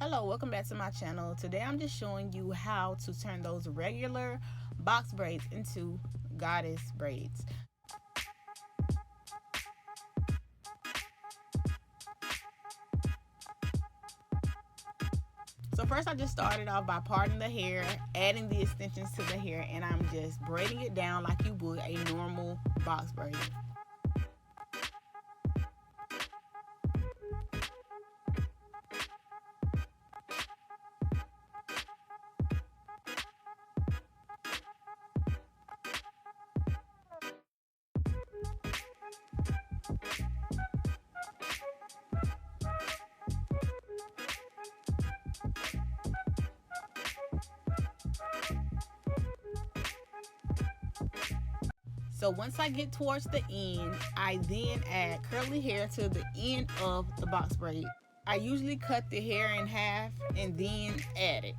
Hello, welcome back to my channel. Today I'm just showing you how to turn those regular box braids into goddess braids. So first I just started off by parting the hair, adding the extensions to the hair, and I'm just braiding it down like you would a normal box braid. So once I get towards the end, I then add curly hair to the end of the box braid. I usually cut the hair in half and then add it.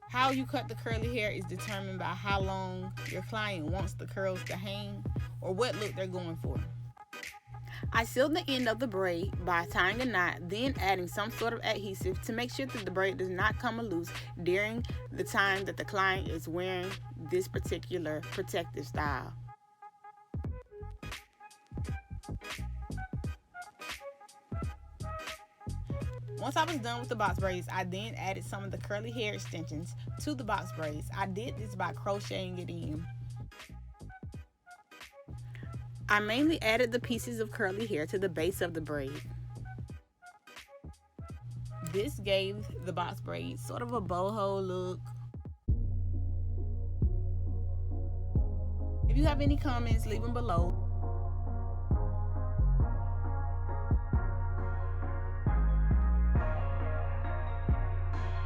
How you cut the curly hair is determined by how long your client wants the curls to hang or what look they're going for. I seal the end of the braid by tying a knot, then adding some sort of adhesive to make sure that the braid does not come loose during the time that the client is wearing this particular protective style. Once I was done with the box braids, I then added some of the curly hair extensions to the box braids. I did this by crocheting it in. I mainly added the pieces of curly hair to the base of the braid. This gave the box braid sort of a boho look. If you have any comments, leave them below.